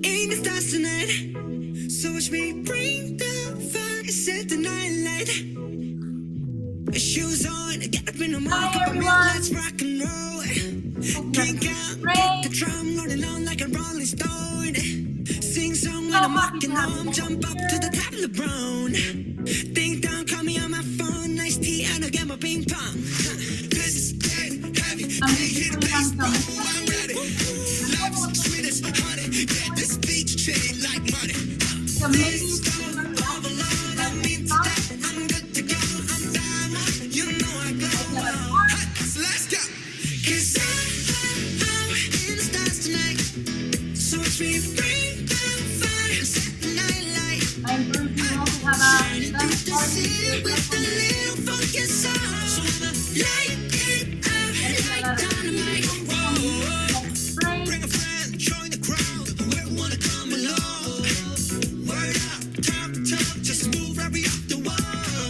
in the stars tonight. So watch me bring the fire, set the night light. Shoes on, get up in the morning, Hi everyone. let's rock and roll. Drink out, the drum rolling on like a rolling stone. Sing song when I'm walking home, jump up to the top of the brown. Ding dong, call me on my phone, nice tea, and I'll get my ping pong. Cause it's dead heavy, hit the bass, I'm ready. Life's sweet as honey, get this beach shade like money. So maybe I'm good to go, I'm diamond, you know I go. So let's go. Cause I'm in the stars tonight. So it's me bring the fire, set the night light. I'm Bruce. We also have a Through the city with the little funky sound. So I'ma light it up like dynamite. Whoa. Bring a friend, join the crowd. We wanna come along. Word up, talk, just move right up the wall.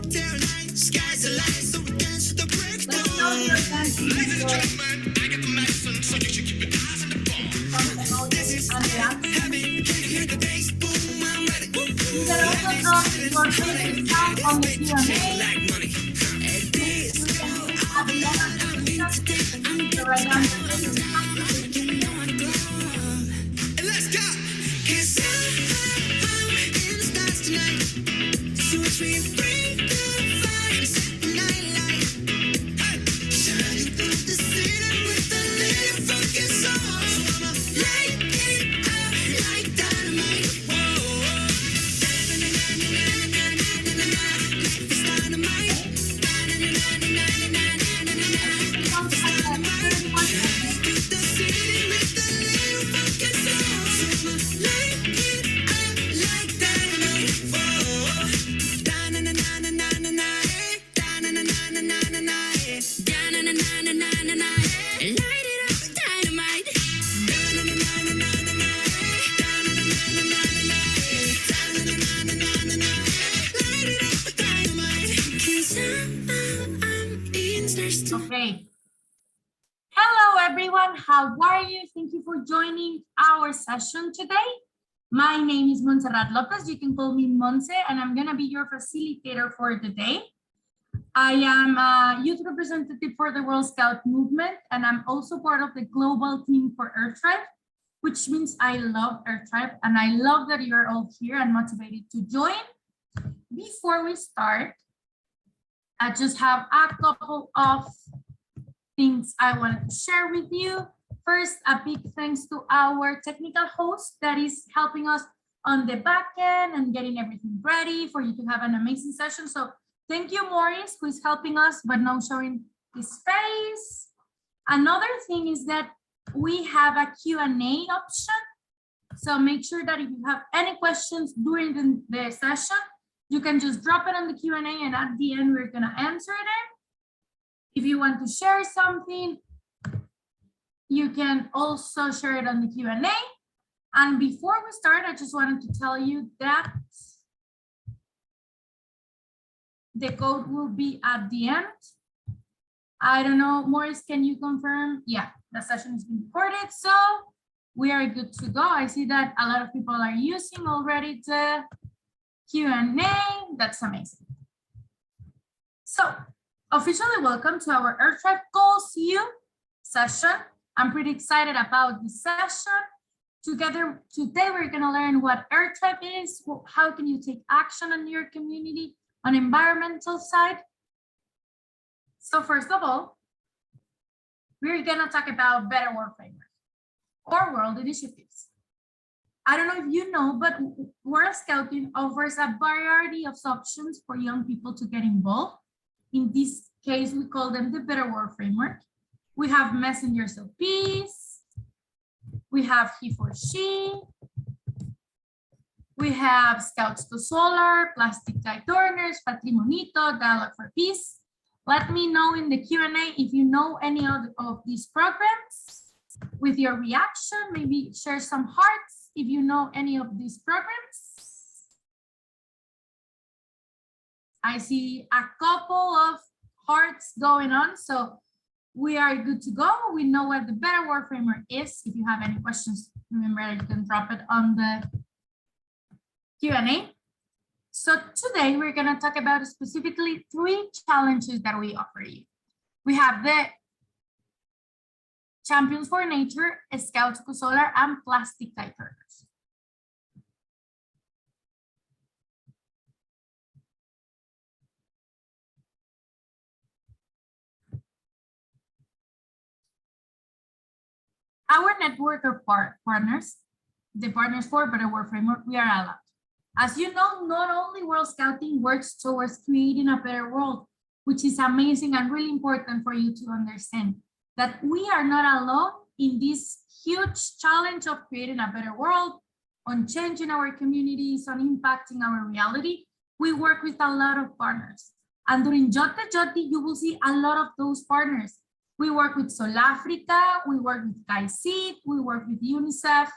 Day or night, sky's the light, so we dance to the break of dawn. Ladies and gentlemen, I got the medicine, so you should keep your eyes on the ball. This is heavy, can you hear the bass? Boom, I'm ready. You can also drop your favorite sound on the Q&A. Like money. And this At the end of the session, so right now, and let's go. Cause I'm in the stars tonight. So it's me bring the fire, set the night light. Hey, shining through the city with a little funky soul. So I'ma light it up like dynamite. Whoa. Life is dynamite. Through the city with a little funky soul. So I'ma light it up like dynamite. Whoa. Da-na-na-na-na-na-na-na. Da-na-na-na-na-na-na. Da-na-na-na-na-na-na. Light it up with dynamite. Da-na-na-na-na-na-na. Da-na-na-na-na-na-na. Da-na-na-na-na-na-na. Light it up with dynamite. 'Cause I'm in stars tonight. okay. Hello everyone, how are you? Thank you for joining our session today. My name is Montserrat Lopez. You can call me Monse, and I'm gonna be your facilitator for the day. I am a youth representative for the World Scout movement, and I'm also part of the global team for Earth Tribe, which means I love Earth Tribe, and I love that you're all here and motivated to join. Before we start, I just have a couple of things I wanted to share with you. First, a big thanks to our technical host that is helping us on the back end and getting everything ready for you to have an amazing session. So thank you, Maurice, who is helping us, but not showing his face. Another thing is that we have a Q&A option. So make sure that if you have any questions during the session, you can just drop it on the Q&A, and at the end, we're gonna answer it. If you want to share something, you can also share it on the Q&A. And before we start, I just wanted to tell you that the code will be at the end. I don't know, Maurice, can you confirm? Yeah, the session is being recorded, so we are good to go. I see that a lot of people are using already the Q&A. That's amazing. So, officially welcome to our Earth Tribe Calls You session. I'm pretty excited about this session. Together today, we're going to learn what Earth Tribe is, how can you take action in your community on environmental side. So first of all, we're going to talk about Better World Framework or World Initiatives. I don't know if you know, but World Scouting offers a variety of options for young people to get involved. In this case, we call them the Better World Framework. We have Messengers of Peace. We have He for She. We have Scouts to Solar, Plastic Guide Donors, Patrimonito, Dialogue for Peace. Let me know in the Q&A if you know any of these programs with your reaction. Maybe share some hearts if you know any of these programs. I see a couple of hearts going on, so we are good to go. We know what the Better World Framework is. If you have any questions, remember you can drop it on the Q&A. So today we're going to talk about specifically 3 challenges that we offer you. We have the Champions for Nature, Scouts Solar, and Plastic Tie Turtles. Our network of partners, the Partners for Better World Framework, we are allowed. As you know, not only World Scouting works towards creating a better world, which is amazing and really important for you to understand, that we are not alone in this huge challenge of creating a better world, on changing our communities, on impacting our reality. We work with a lot of partners. And during Jote Jote, you will see a lot of those partners. We work with Sol Africa, we work with CAICID, we work with UNICEF,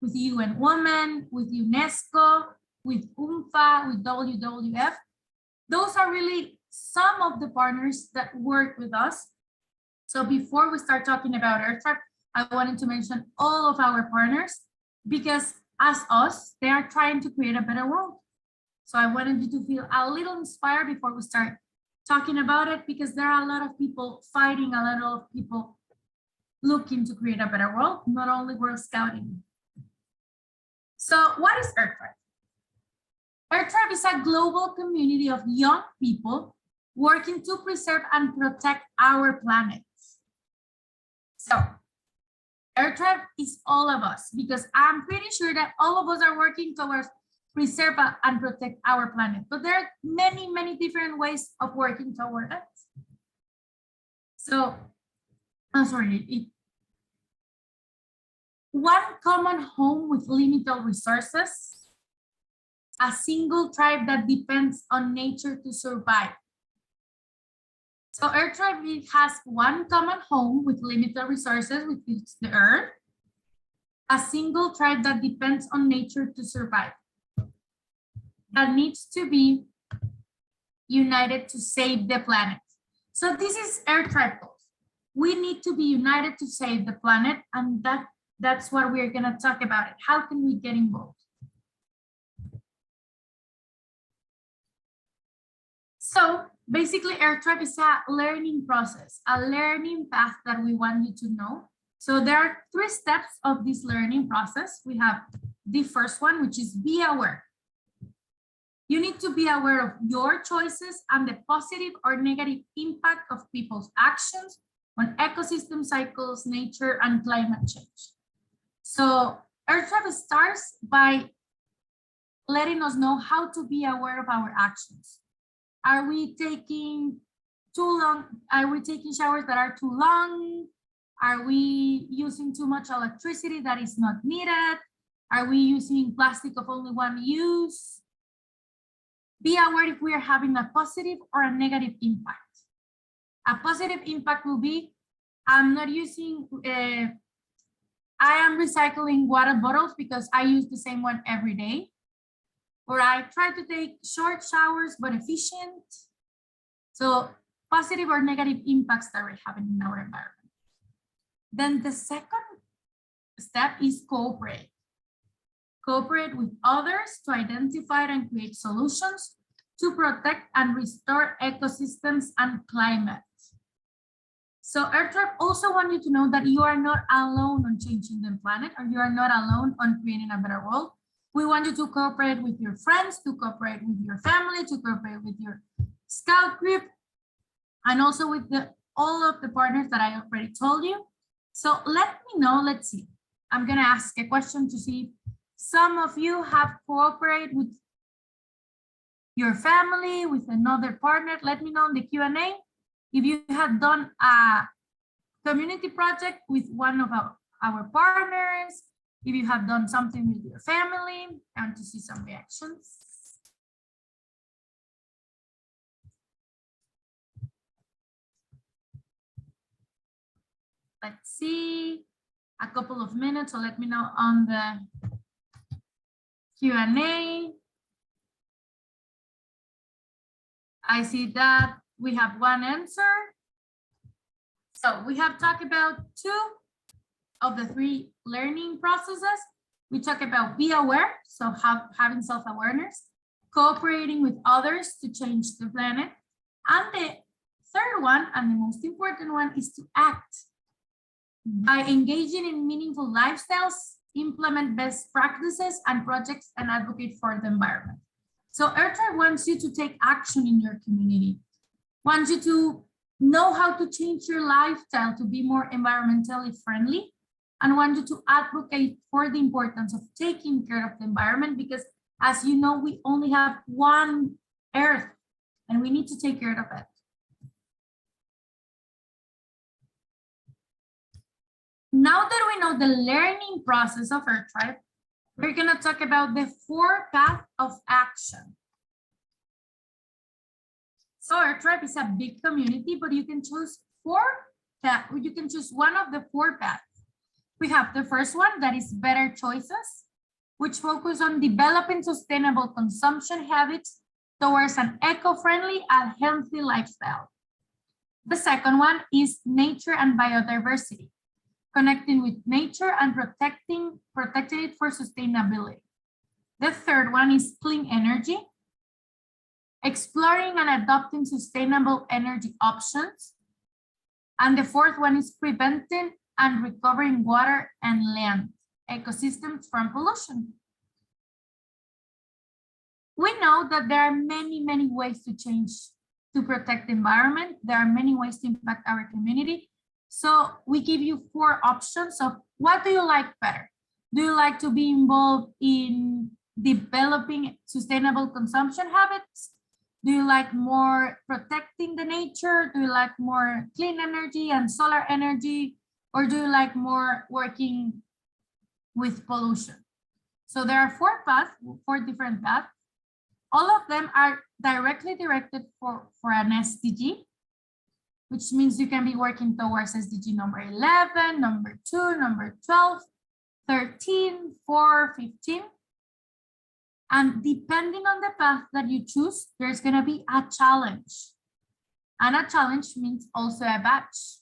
with UN Women, with UNESCO, with UNFA, with WWF. Those are really some of the partners that work with us. So before we start talking about AirTribe, I wanted to mention all of our partners because as us, they are trying to create a better world. So I wanted you to feel a little inspired before we start talking about it, because there are a lot of people fighting, a lot of people looking to create a better world, not only World Scouting. So what is AirTribe? AirTribe is a global community of young people working to preserve and protect our planet. So AirTribe is all of us, because I'm pretty sure that all of us are working towards preserve and protect our planet. But there are many, many different ways of working toward that. So, I'm sorry. One common home with limited resources, a single tribe that depends on nature to survive. So AirTribe has one common home with limited resources, which is the earth, a single tribe that depends on nature to survive, that needs to be united to save the planet. So this is AirTribe goals. We need to be united to save the planet, and that's what we're gonna talk about it. How can we get involved? So basically AirTribe is a learning process, a learning path that we want you to know. So there are 3 steps of this learning process. We have the first one, which is be aware. You need to be aware of your choices and the positive or negative impact of people's actions on ecosystem cycles, nature, and climate change. So AirTribe starts by letting us know how to be aware of our actions. Are we taking too long? Are we taking showers that are too long? Are we using too much electricity that is not needed? Are we using plastic of only one use? Be aware if we are having a positive or a negative impact. A positive impact will be, I'm not using, I am recycling water bottles because I use the same one every day. Or I try to take short showers, but efficient. So positive or negative impacts that we're having in our environment. Then the second step is cooperate. Cooperate with others to identify and create solutions to protect and restore ecosystems and climate. So AirTribe also want you to know that you are not alone on changing the planet, or you are not alone on creating a better world. We want you to cooperate with your friends, to cooperate with your family, to cooperate with your scout group, and also with all of the partners that I already told you. So let me know, let's see. I'm gonna ask a question to see if some of you have cooperated with your family, with another partner. Let me know in the Q&A if you have done a community project with one of our partners, if you have done something with your family, and to see some reactions. Let's see, a couple of minutes, so let me know on the Q&A. I see that we have one answer. So we have talked about 2 of the 3 learning processes. We talk about be aware, so having self-awareness, cooperating with others to change the planet. And the third one, and the most important one, is to act. By engaging in meaningful lifestyles, implement best practices and projects, and advocate for the environment. So EarthTribe wants you to take action in your community, wants you to know how to change your lifestyle to be more environmentally friendly, and want you to advocate for the importance of taking care of the environment, because as you know, we only have one Earth and we need to take care of it. Now that we know the learning process of EarthTribe, we're going to talk about the 4 paths of action. So EarthTribe is a big community, but you can choose one of the 4 paths. We have the first one, that is better choices, which focus on developing sustainable consumption habits towards an eco-friendly and healthy lifestyle. The second one is nature and biodiversity, connecting with nature and protecting it for sustainability. The third one is clean energy, exploring and adopting sustainable energy options. And the fourth one is preventing and recovering water and land ecosystems from pollution. We know that there are many, many ways to protect the environment. There are many ways to impact our community. So we give you 4 options of what do you like better? Do you like to be involved in developing sustainable consumption habits? Do you like more protecting the nature? Do you like more clean energy and solar energy? Or do you like more working with pollution? So there are 4 different paths. All of them are directly directed for an SDG, which means you can be working towards SDG number 11, number 2, number 12, 13, 4, 15. And depending on the path that you choose, there's going to be a challenge. And a challenge means also a badge.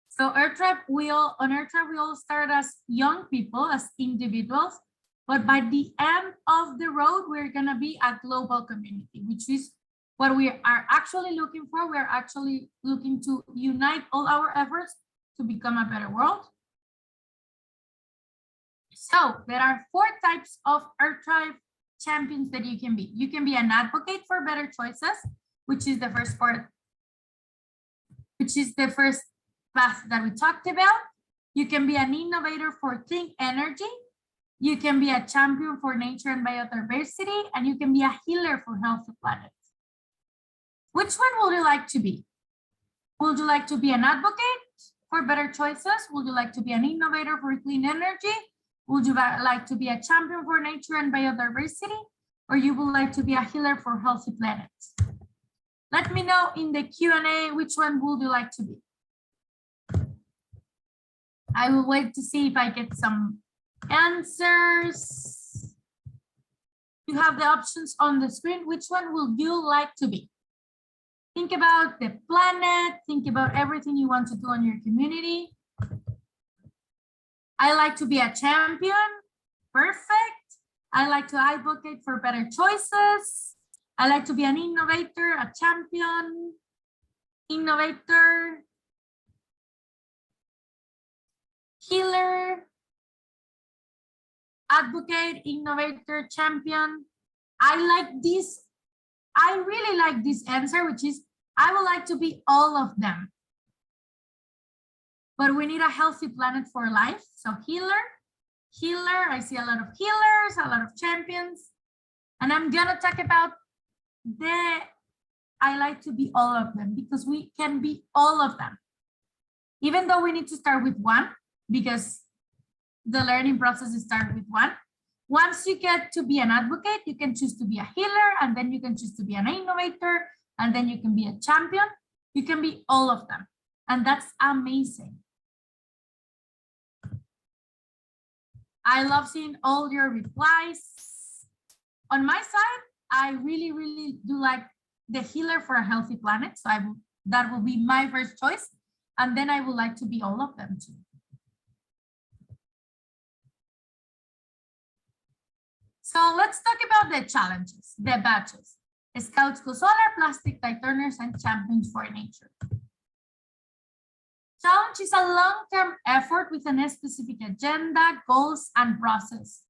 So EarthTribe, we all start as young people, as individuals, but by the end of the road, we're gonna be a global community, which is what we are actually looking for. We're actually looking to unite all our efforts to become a better world. So there are 4 types of EarthTribe champions that you can be. You can be an advocate for better choices, which is the first part, which is the first path that we talked about. You can be an innovator for clean energy. You can be a champion for nature and biodiversity, and you can be a healer for healthy planet. Which one would you like to be? Would you like to be an advocate for better choices? Would you like to be an innovator for clean energy? Would you like to be a champion for nature and biodiversity? Or you would like to be a healer for healthy planets? Let me know in the Q&A which one would you like to be. I will wait to see if I get some answers. You have the options on the screen. Which one would you like to be? Think about the planet. Think about everything you want to do in your community. I like to be a champion. Perfect. I like to advocate for better choices. I like to be an innovator, a champion, innovator, healer, advocate, innovator, champion. I like this. I really like this answer, which is I would like to be all of them. But we need a healthy planet for life. So healer, I see a lot of healers, a lot of champions. And I'm gonna talk about I like to be all of them, because we can be all of them. Even though we need to start with one, because the learning process starts with one. Once you get to be an advocate, you can choose to be a healer, and then you can choose to be an innovator, and then you can be a champion. You can be all of them. And that's amazing. I love seeing all your replies. On my side, I really, really do like the Healer for a Healthy Planet. So that will be my first choice. And then I would like to be all of them too. So let's talk about the challenges, the batches. Scouts Go Solar, Plastic Tide Turners, and Champions for Nature. Challenge is a long-term effort with a specific agenda, goals, and process,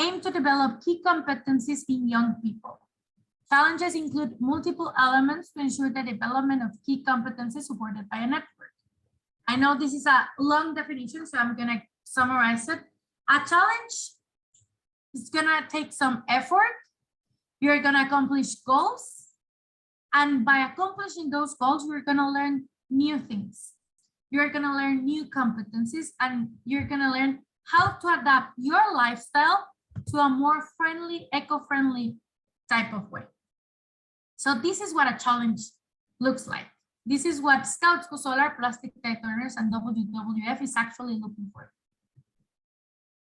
aimed to develop key competencies in young people. Challenges include multiple elements to ensure the development of key competencies supported by a network. I know this is a long definition, so I'm going to summarize it. A challenge is going to take some effort. You're going to accomplish goals. And by accomplishing those goals, you're going to learn new things. You're going to learn new competencies, and you're going to learn how to adapt your lifestyle to a more friendly, eco-friendly type of way. So this is what a challenge looks like. This is what Scouts Go Solar, Plastic Tide Turners, and WWF is actually looking for.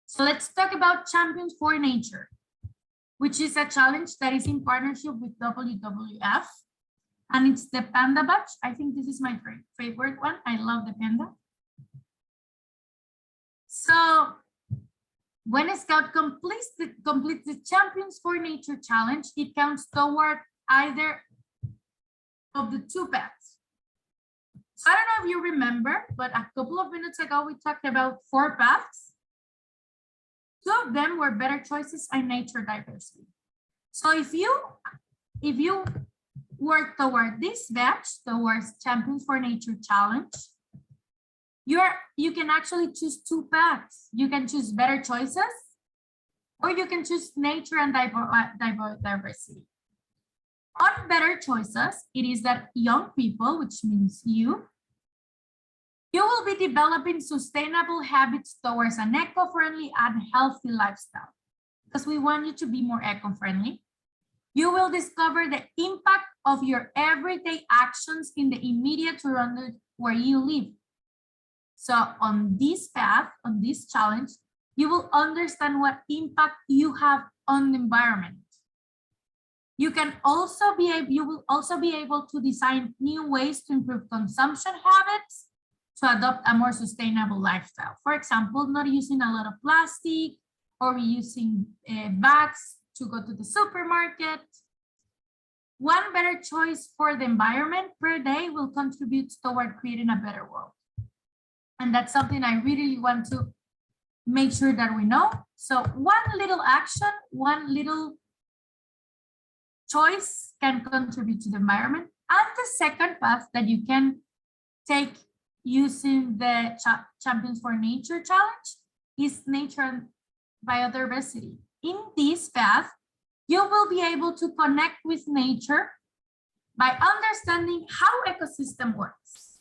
So let's talk about Champions for Nature, which is a challenge that is in partnership with WWF. And it's the Panda Batch. I think this is my favorite one. I love the panda. So when a scout completes the Champions for Nature challenge, it counts toward either of the two paths. So I don't know if you remember, but a couple of minutes ago, we talked about 4 paths. 2 of them were better choices and nature diversity. So if you work toward this batch, towards Champions for Nature challenge, you can actually choose 2 paths. You can choose better choices, or you can choose nature and diversity. On better choices, it is that young people, which means you will be developing sustainable habits towards an eco-friendly and healthy lifestyle, because we want you to be more eco-friendly. You will discover the impact of your everyday actions in the immediate surroundings where you live. So on this path, on this challenge, you will understand what impact you have on the environment. You will also be able to design new ways to improve consumption habits to adopt a more sustainable lifestyle. For example, not using a lot of plastic or using bags to go to the supermarket. One better choice for the environment per day will contribute toward creating a better world. And that's something I really want to make sure that we know. So one little action, one little choice can contribute to the environment. And the second path that you can take using the Champions for Nature challenge is nature and biodiversity. In this path, you will be able to connect with nature by understanding how ecosystem works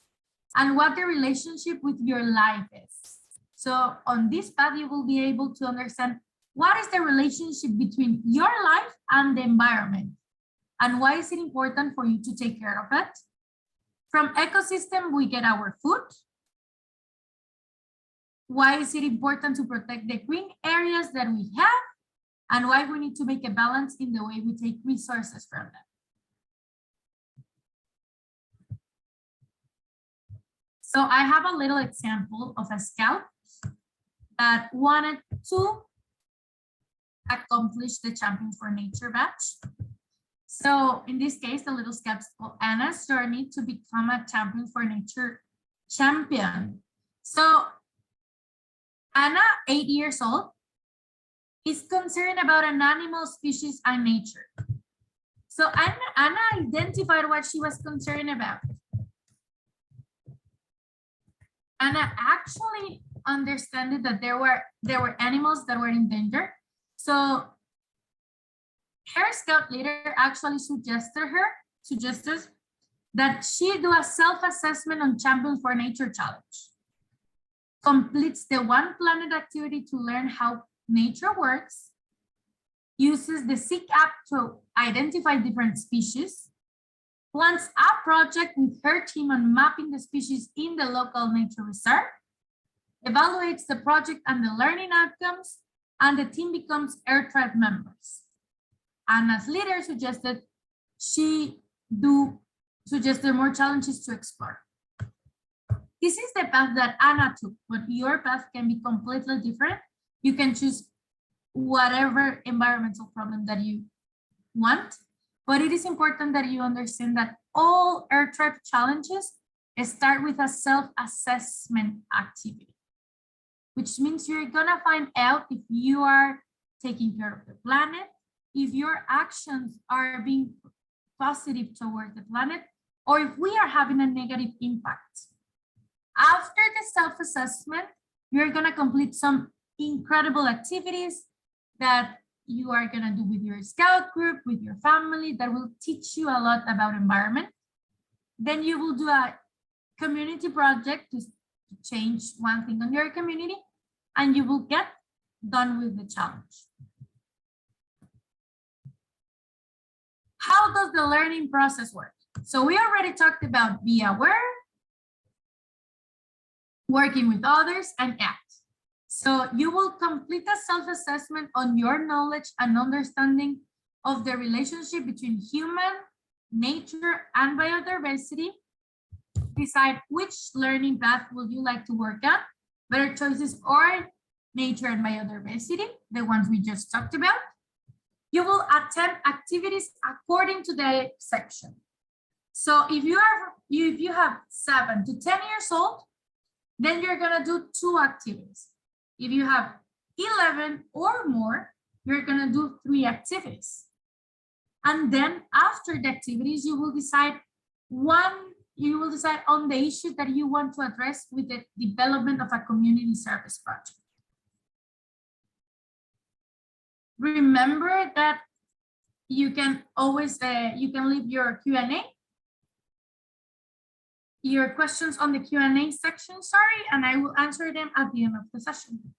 and what the relationship with your life is. So on this path, you will be able to understand what is the relationship between your life and the environment, and why is it important for you to take care of it. From ecosystem, we get our food. Why is it important to protect the green areas that we have, and why we need to make a balance in the way we take resources from them. So I have a little example of a scout that wanted to accomplish the Champions for Nature batch. So in this case, the little scout is called Anna's journey to become a Champions for Nature champion. So Anna, 8 years old, is concerned about an animal species and nature. So Anna identified what she was concerned about. Anna actually understood that there were animals that were in danger. So her scout leader actually suggested that she do a self-assessment on Champions for Nature challenge. Completes the One Planet activity to learn how nature works, uses the Seek app to identify different species, plans a project with her team on mapping the species in the local nature reserve, evaluates the project and the learning outcomes, and the team becomes Earth Tribe members. Anna's leader suggested suggested more challenges to explore. This is the path that Anna took, but your path can be completely different. You can choose whatever environmental problem that you want, but it is important that you understand that all Earth Tribe challenges start with a self-assessment activity, which means you're gonna find out if you are taking care of the planet, if your actions are being positive toward the planet, or if we are having a negative impact. After the self-assessment, you're gonna complete some incredible activities that you are gonna do with your scout group, with your family, that will teach you a lot about environment. Then you will do a community project to change one thing on your community, and you will get done with the challenge. How does the learning process work? So we already talked about be aware, working with others, and act. So you will complete a self-assessment on your knowledge and understanding of the relationship between human, nature, and biodiversity. Decide which learning path would you like to work on, better choices or nature and biodiversity, the ones we just talked about. You will attempt activities according to the section. So if you have 7 to 10 years old, then you're gonna do 2 activities. If you have 11 or more, you're gonna do 3 activities. And then after the activities, you will decide on the issue that you want to address with the development of a community service project. Remember that you can always, you can leave your Q&A, your questions on the Q&A section, and I will answer them at the end of the session.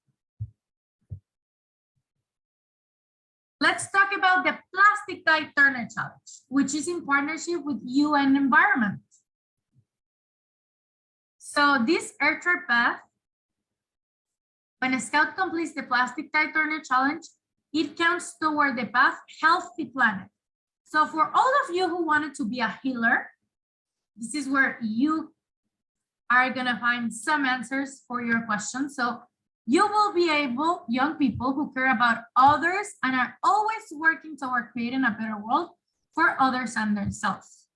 Let's talk about the Plastic Tide Turner Challenge, which is in partnership with UN Environment. So this Earth Tribe path, when a scout completes the Plastic Tide Turner Challenge, it counts toward the path Healthy Planet. So for all of you who wanted to be a healer, this is where you are gonna find some answers for your questions. So you will be able, young people who care about others and are always working toward creating a better world for others and themselves.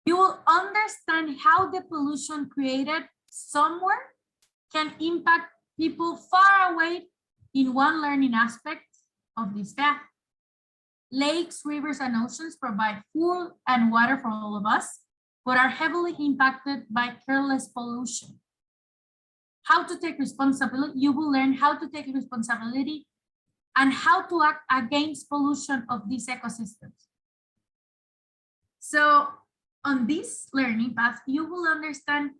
You will understand how the pollution created somewhere can impact people far away in one learning aspect of this path. Lakes, rivers, and oceans provide food and water for all of us, but are heavily impacted by careless pollution. How to take responsibility, you will learn how to take responsibility and how to act against pollution of these ecosystems. So on this learning path, you will understand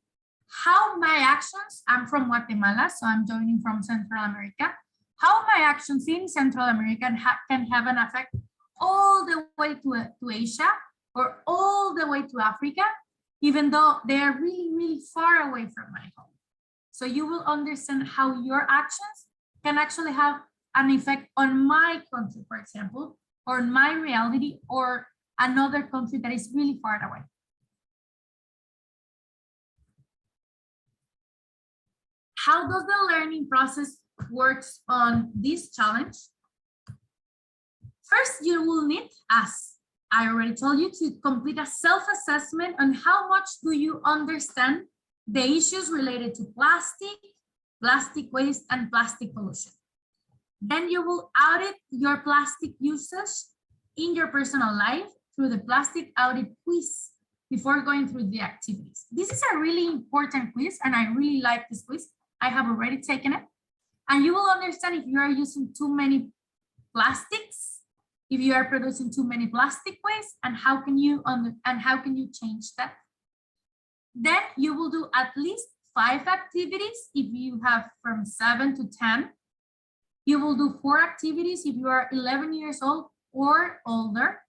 how my actions, I'm from Guatemala, so I'm joining from Central America, how my actions in Central America can have an effect all the way to Asia or all the way to Africa, even though they are really, really far away from my home. So you will understand how your actions can actually have an effect on my country, for example, or my reality, or another country that is really far away. How does the learning process works on this challenge? First, you will need, as I already told you, to complete a self-assessment on how much do you understand the issues related to plastic, plastic waste, and plastic pollution. Then you will audit your plastic usage in your personal life through the plastic audit quiz before going through the activities. This is a really important quiz, and I really like this quiz. I have already taken it. And you will understand if you are using too many plastics, if you are producing too many plastic waste, and how can you change that. Then you will do at least 5 activities if you have from 7 to 10. You will do 4 activities if you are 11 years old or older.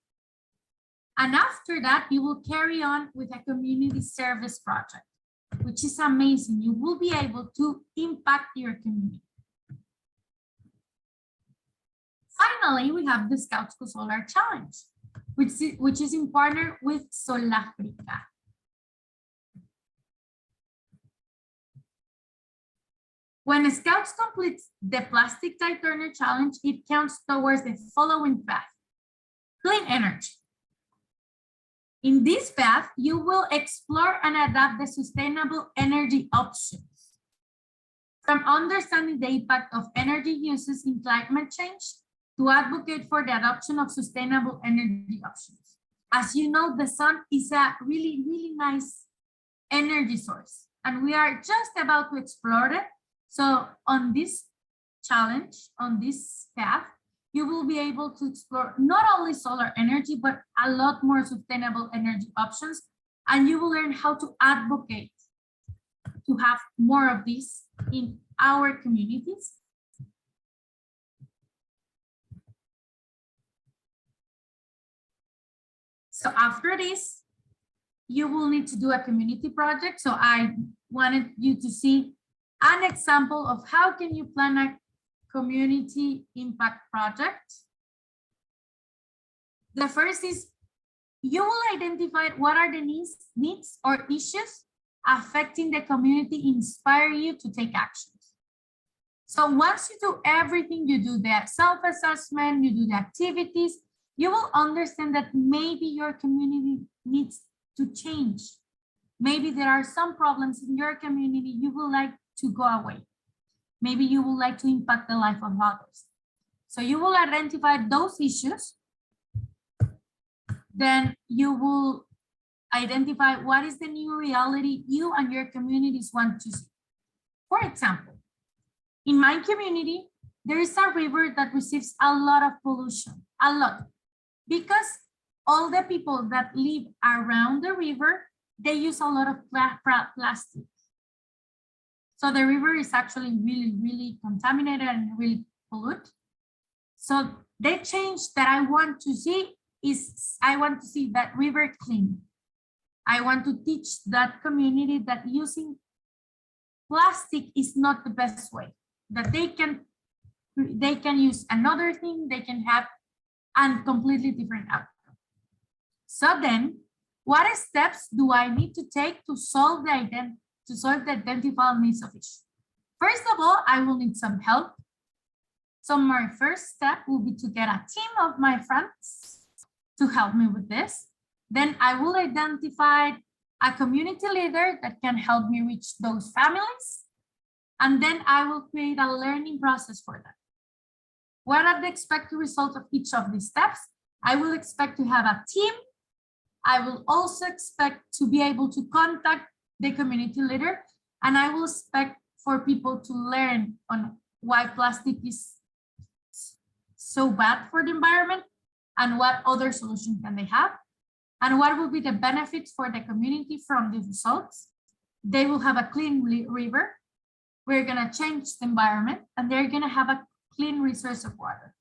And after that, you will carry on with a community service project, which is amazing. You will be able to impact your community. Finally, we have the Scouts Go Solar Challenge, which is in partner with Solafrica. When Scouts completes the Plastic Tide Turner Challenge, it counts towards the following path: clean energy. In this path, you will explore and adapt the sustainable energy options. From understanding the impact of energy uses in climate change to advocate for the adoption of sustainable energy options. As you know, the sun is a really, really nice energy source, and we are just about to explore it. So on this challenge, on this path, you will be able to explore not only solar energy, but a lot more sustainable energy options. And you will learn how to advocate to have more of this in our communities. So after this, you will need to do a community project. So I wanted you to see an example of how can you plan a community impact project. The first is you will identify what are the needs or issues affecting the community, inspire you to take actions. So once you do everything, you do the self-assessment, you do the activities, you will understand that maybe your community needs to change. Maybe there are some problems in your community you would like to go away. Maybe you would like to impact the life of others. So you will identify those issues. Then you will identify what is the new reality you and your communities want to see. For example, in my community, there is a river that receives a lot of pollution, a lot, because all the people that live around the river, they use a lot of plastic. So the river is actually really, really contaminated and really polluted. So the change that I want to see is I want to see that river clean. I want to teach that community that using plastic is not the best way, that they can use another thing, they can have a completely different outcome. So then, what steps do I need to take to solve the identified needs of each? First of all, I will need some help. So my first step will be to get a team of my friends to help me with this. Then I will identify a community leader that can help me reach those families. And then I will create a learning process for them. What are the expected results of each of these steps? I will expect to have a team. I will also expect to be able to contact the community leader, and I will expect for people to learn on why plastic is so bad for the environment and what other solutions can they have, and what will be the benefits for the community from these results. They will have a clean river. We're gonna change the environment, and they're gonna have a clean resource of water.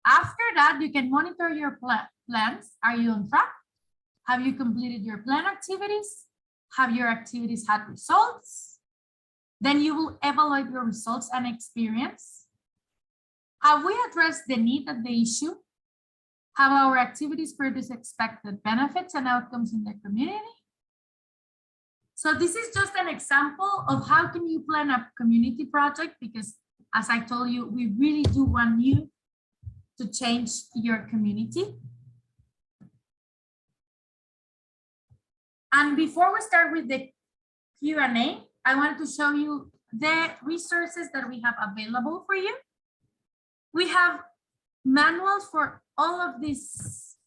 After that, you can monitor your plans. Are you on track? Have you completed your plan activities? Have your activities had results? Then you will evaluate your results and experience. Have we addressed the need of the issue? Have our activities produced expected benefits and outcomes in the community? So this is just an example of how can you plan a community project, because as I told you, we really do want you to change your community. And before we start with the Q&A, I wanted to show you the resources that we have available for you. We have manuals for all of these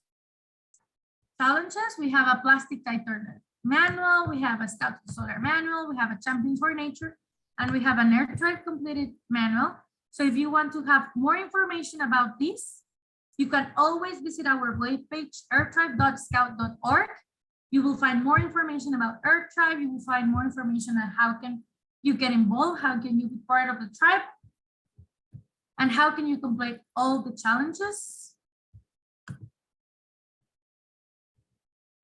challenges. We have a Plastic Tide Turner manual, we have a Scouts Go Solar manual, we have a Champions for Nature, and we have an AirTribe completed manual. So if you want to have more information about this, you can always visit our webpage, airtribe.scout.org. You will find more information about AirTribe. You will find more information on how can you get involved, how can you be part of the tribe, and how can you complete all the challenges.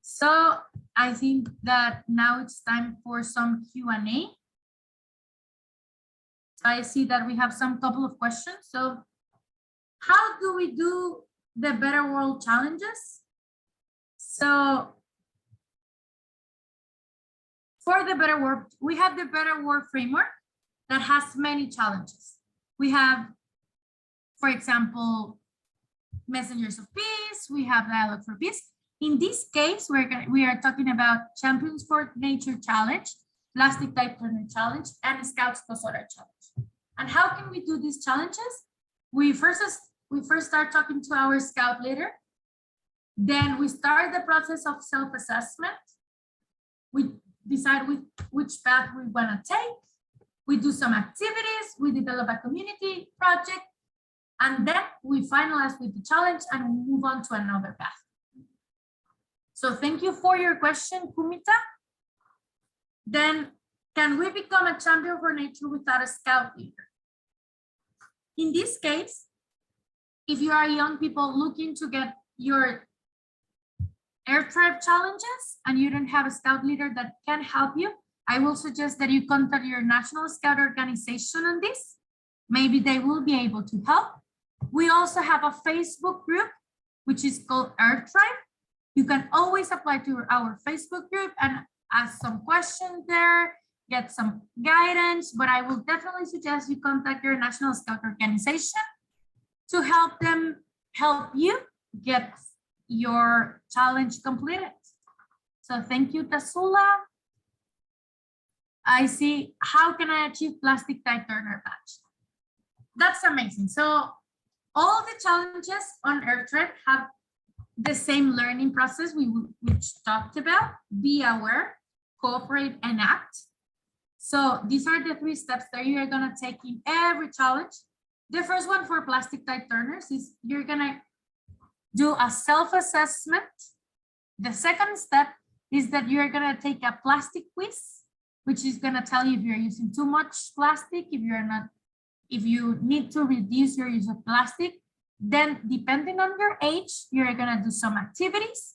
So I think that now it's time for some Q&A. I see that we have some couple of questions. So how do we do the Better World challenges? So for the Better World, we have the Better World framework that has many challenges. We have, for example, Messengers of Peace, we have Dialogue for Peace. In this case, we are talking about Champions for Nature Challenge, Plastic Type Turner Challenge, and Scouts Posora Challenge. And how can we do these challenges? We first start talking to our scout leader. Then we start the process of self-assessment. We decide which path we want to take. We do some activities. We develop a community project. And then we finalize with the challenge and we move on to another path. So thank you for your question, Kumita. Then, can we become a champion for nature without a scout leader? In this case, if you are young people looking to get your Air Tribe challenges and you don't have a scout leader that can help you, I will suggest that you contact your National Scout organization on this. Maybe they will be able to help. We also have a Facebook group, which is called Air Tribe. You can always apply to our Facebook group and ask some questions there, get some guidance, but I will definitely suggest you contact your National Scout organization to help them help you get your challenge completed. So thank you, Tasula. I see, how can I achieve Plastic Type Turner badge? That's amazing. So all the challenges on Air Tribe have the same learning process which talked about: be aware, cooperate, and act. So these are the 3 steps that you're gonna take in every challenge. The first one for Plastic Type Turners is you're gonna do a self-assessment. The second step is that you're gonna take a plastic quiz, which is gonna tell you if you're using too much plastic, if you need to reduce your use of plastic. Then depending on your age, you're gonna do some activities.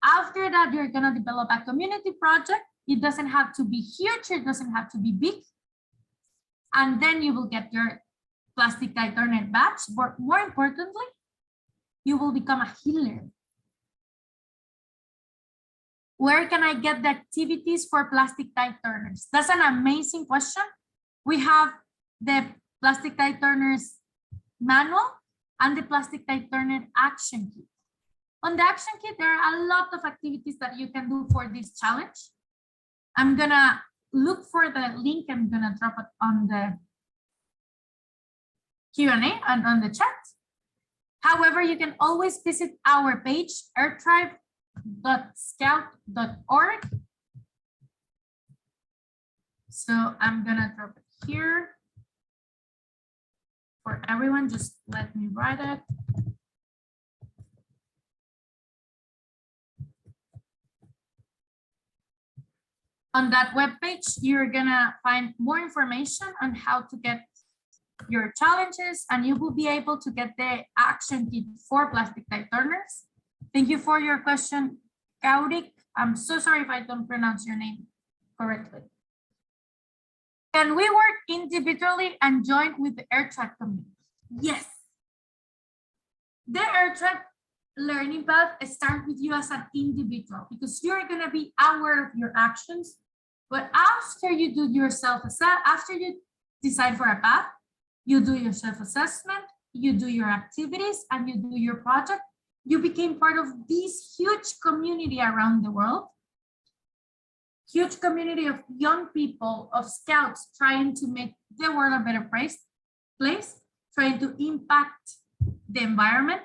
After that, you're gonna develop a community project. It doesn't have to be huge, it doesn't have to be big. And then you will get your Plastic Type Turner badge, but more importantly, you will become a healer. Where can I get the activities for Plastic Type Turners? That's an amazing question. We have the Plastic Type Turners manual and the Plastic Type Turner action kit. On the action kit, there are a lot of activities that you can do for this challenge. I'm gonna look for the link. I'm gonna drop it on the Q&A and on the chat. However, you can always visit our page, airtribe.scout.org. So I'm gonna drop it here for everyone. Just let me write it. On that webpage, you're gonna find more information on how to get your challenges, and you will be able to get the action kit for Plastic Type Turners. Thank you for your question, Kaurik. I'm so sorry if I don't pronounce your name correctly. Can we work individually and join with the Air Tribe community? Yes. The Air Tribe learning path starts with you as an individual because you're going to be aware of your actions. But after you do your after you decide for a path, you do your self-assessment, you do your activities, and you do your project, you became part of this huge community around the world. Huge community of young people, of scouts trying to make the world a better place, trying to impact the environment.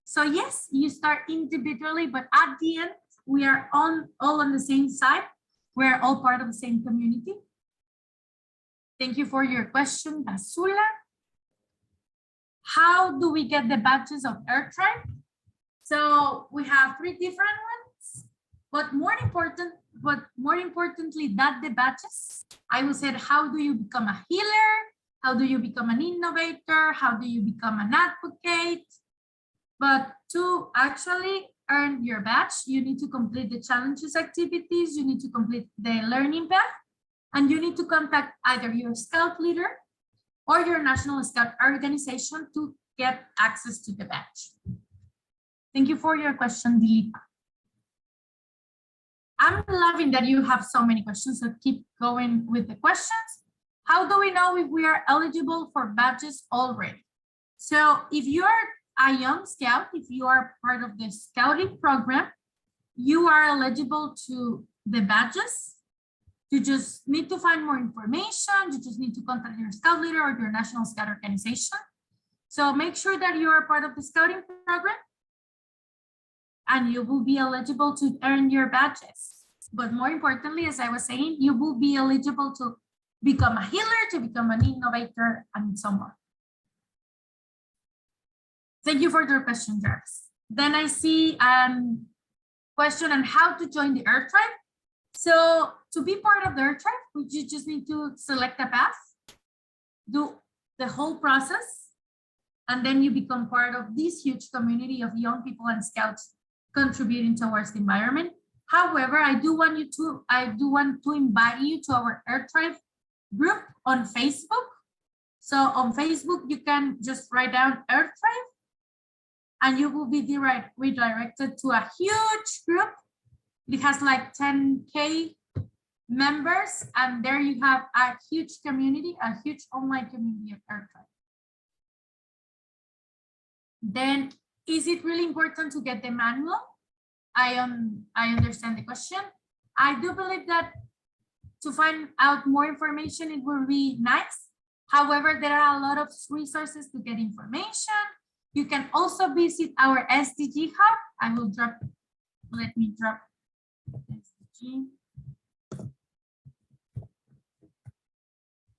So yes, you start individually, but at the end, we are all on the same side. We're all part of the same community. Thank you for your question, Basula. How do we get the badges of Air Tribe? So we have 3 different ones, but more importantly, not the badges. I will say, how do you become a healer? How do you become an innovator? How do you become an advocate? But to actually earn your badge, you need to complete the challenges activities, you need to complete the learning path, and you need to contact either your scout leader or your National Scout organization to get access to the badge. Thank you for your question, Dilip. I'm loving that you have so many questions, so keep going with the questions. How do we know if we are eligible for badges already? So if you are a young scout, if you are part of the scouting program, you are eligible to the badges. You just need to find more information. You just need to contact your scout leader or your National Scout organization. So make sure that you are part of the scouting program and you will be eligible to earn your badges. But more importantly, as I was saying, you will be eligible to become a healer, to become an innovator, and so on. Thank you for your question, Jarvis. Then I see a question on how to join the Earth Tribe. So to be part of the Earth Tribe, you just need to select a path, do the whole process, and then you become part of this huge community of young people and scouts contributing towards the environment. However, I do want to invite you to our Earth Tribe group on Facebook. So on Facebook, you can just write down Earth Tribe and you will be redirected to a huge group. It has like 10K members, and there you have a huge community, a huge online community of Earth Tribe. Then, is it really important to get the manual? I understand the question. I do believe that to find out more information, it will be nice. However, there are a lot of resources to get information. You can also visit our SDG hub. Let me drop SDG.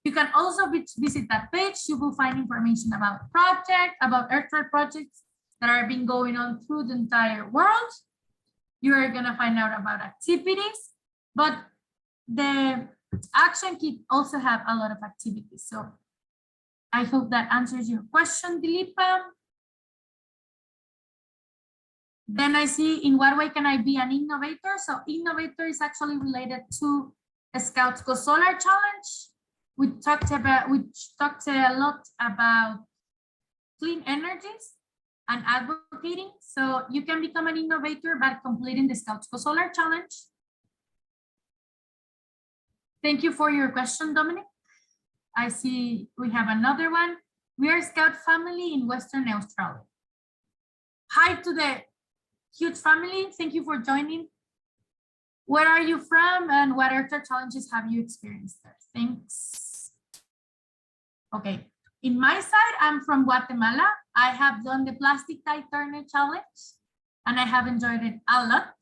You can also visit that page. You will find information about Earth Tribe projects that are being going on through the entire world. You are gonna find out about activities, but the action kit also have a lot of activities. So I hope that answers your question, Dilipa. Then I see, in what way can I be an innovator? So innovator is actually related to a Scouts Go Solar Challenge. Which talked a lot about clean energies and advocating. So you can become an innovator by completing the Scouts Go Solar Challenge. Thank you for your question, Dominic. I see we have another one. We are a Scout family in Western Australia. Hi to the huge family. Thank you for joining. Where are you from and what Earth Tribe challenges have you experienced there? Thanks. Okay, in my side, I'm from Guatemala. I have done the Plastic Tie Turner Challenge and I have enjoyed it a lot.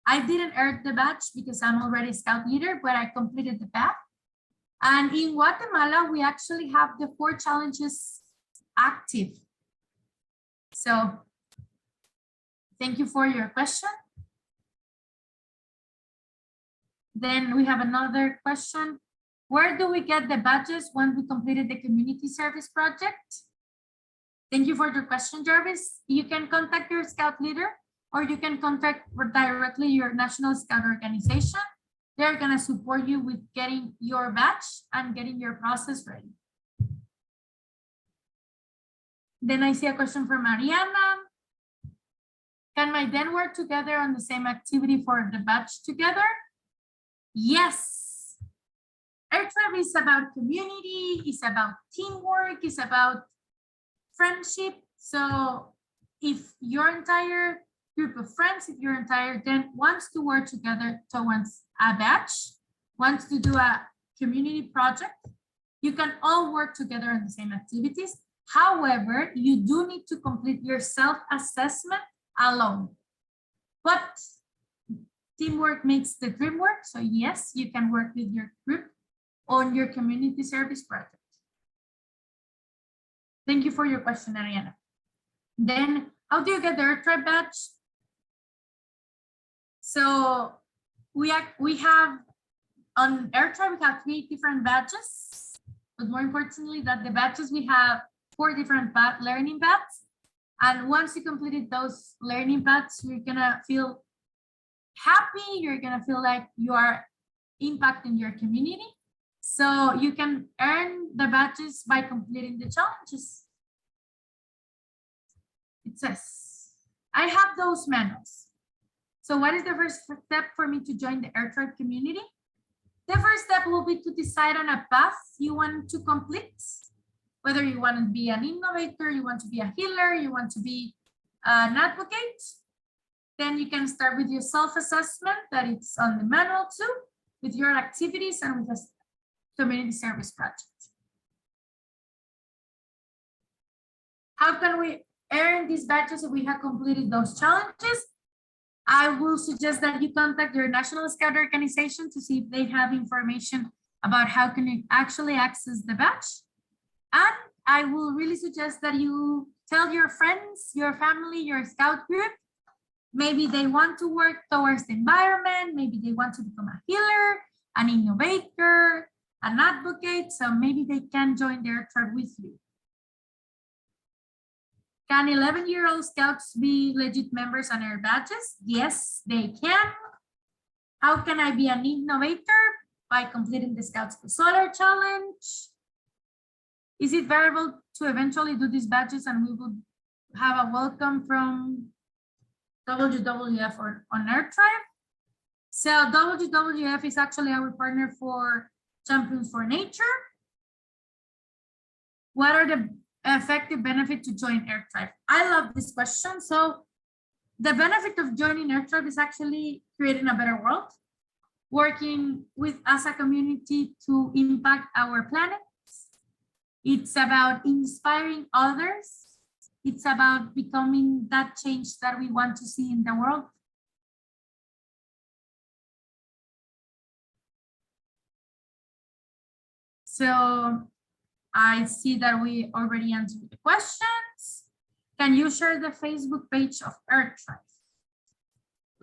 I didn't earn the badge because I'm already Scout leader, but I completed the path. And in Guatemala, we actually have the 4 challenges active. So thank you for your question. Then we have another question. Where do we get the badges when we completed the community service project? Thank you for your question, Jarvis. You can contact your Scout leader or you can contact directly your National Scout organization. They're gonna support you with getting your badge and getting your process ready. Then I see a question from Mariana. Can my den work together on the same activity for the badge together? Yes. Earth Tribe is about community, it's about teamwork, it's about friendship. So if your entire group of friends, if your entire den wants to work together towards a badge, wants to do a community project, you can all work together on the same activities. However, you do need to complete your self-assessment alone. But teamwork makes the dream work. So yes, you can work with your group on your community service project. Thank you for your question, Ariana. Then how do you get the Earth Tribe badge? So we have on Earth Tribe, we have 3 different badges, but more importantly that the badges, we have 4 different learning paths. And once you completed those learning paths, you're gonna feel happy, you're gonna feel like you are impacting your community. So you can earn the badges by completing the challenges. It says, I have those manuals. So what is the first step for me to join the Air Tribe community? The first step will be to decide on a path you want to complete. Whether you want to be an innovator, you want to be a healer, you want to be an advocate. Then you can start with your self-assessment that it's on the manual too, with your activities and with a community service project. How can we earn these badges if we have completed those challenges? I will suggest that you contact your National Scout organization to see if they have information about how can you actually access the badge. And I will really suggest that you tell your friends, your family, your Scout group, maybe they want to work towards the environment, maybe they want to become a healer, an innovator, an advocate, so maybe they can join their tribe with you. Can 11-year-old Scouts be legit members on Air badges? Yes, they can. How can I be an innovator? By completing the Scouts for Solar Challenge. Is it viable to eventually do these badges and we will have a welcome from WWF or on Air Tribe? So WWF is actually our partner for Champions for Nature. What are the effective benefit to join Air Tribe? I love this question. So the benefit of joining Air Tribe is actually creating a better world, working with as a community to impact our planet. It's about inspiring others. It's about becoming that change that we want to see in the world. So I see that we already answered the questions. Can you share the Facebook page of Air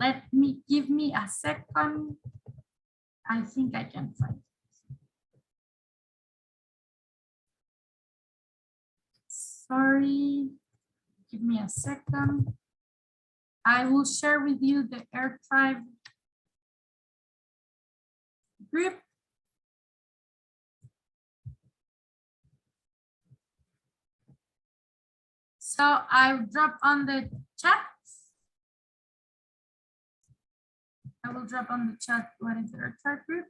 Tribe? Give me a second. I think I can find it. Sorry, give me a second. I will share with you the Air Tribe group. So I'll drop on the chat. I will drop on the chat what is the Air Tribe group.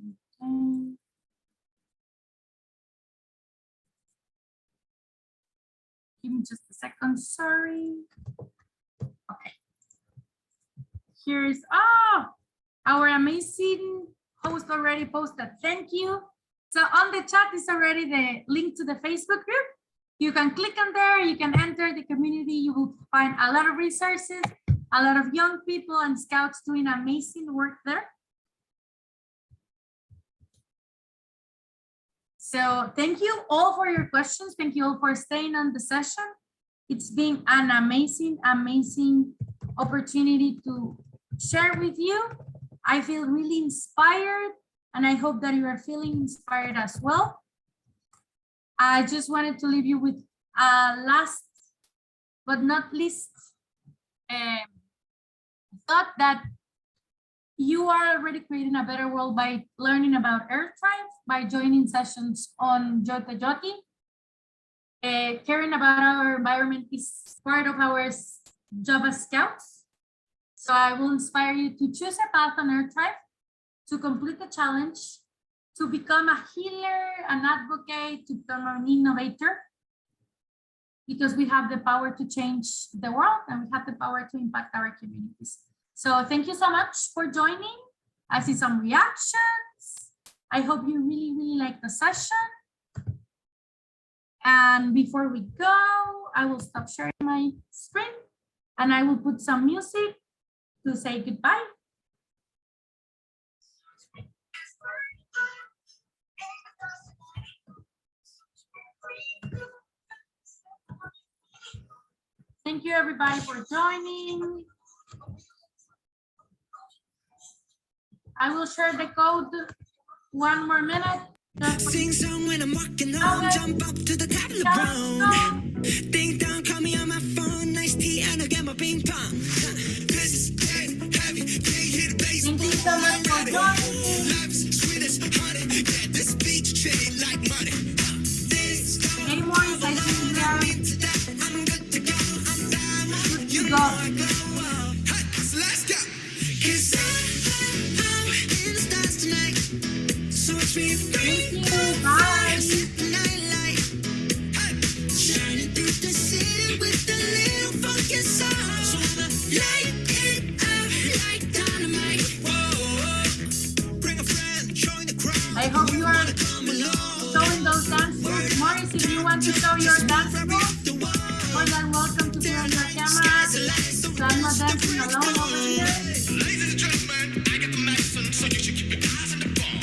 Okay. Give me just a second, sorry. Okay. Here's, our amazing host already posted, thank you. So on the chat is already the link to the Facebook group. You can click on there, you can enter the community, you will find a lot of resources, a lot of young people and Scouts doing amazing work there. So thank you all for your questions. Thank you all for staying on the session. It's been an amazing, amazing opportunity to share with you. I feel really inspired and I hope that you are feeling inspired as well. I just wanted to leave you with a last but not least thought that you are already creating a better world by learning about Air Tribe, by joining sessions on Jota Joti. Caring about our environment is part of our job as Scouts. So I will inspire you to choose a path on Air Tribe, to complete the challenge, to become a healer, an advocate, to become an innovator, because we have the power to change the world and we have the power to impact our communities. So thank you so much for joining. I see some reactions. I hope you really, really like the session. And before we go, I will stop sharing my screen and I will put some music to say goodbye. Thank you everybody for joining. I will share the code 1 more minute. Sing song when I'm walking home, jump up to the top of the brown. Ding dong, call me on my phone, nice tea, and I'll get my ping pong. so much for joining. Any more sessions there? Good to go. Let's go. 'Cause I'm in the stars tonight. So it's me Thank you. Bye. nightlight. Shining through the city with a little funky sound. So I'ma light it up like dynamite. Whoa, bring a friend, join the crowd. I hope you are Come along. showing those dance moves. Morris, if you want to show your dance moves, more than welcome to put on your camera. So I'm not dancing alone over here. Ladies and gentlemen, I got the medicine, so you should keep your eyes on the ball.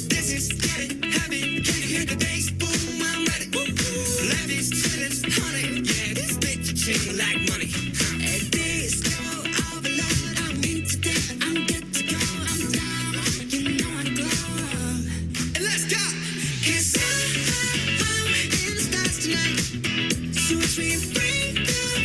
This is getting heavy. Can you hear the bass? Boom, I'm ready. Levi's, chillin', honey. Yeah, this bitch treat like money. And this go overload. I'm in today. I'm good to go. I'm down. You know I go. And let's go. 'Cause I'm in the stars tonight. So it's me, bring the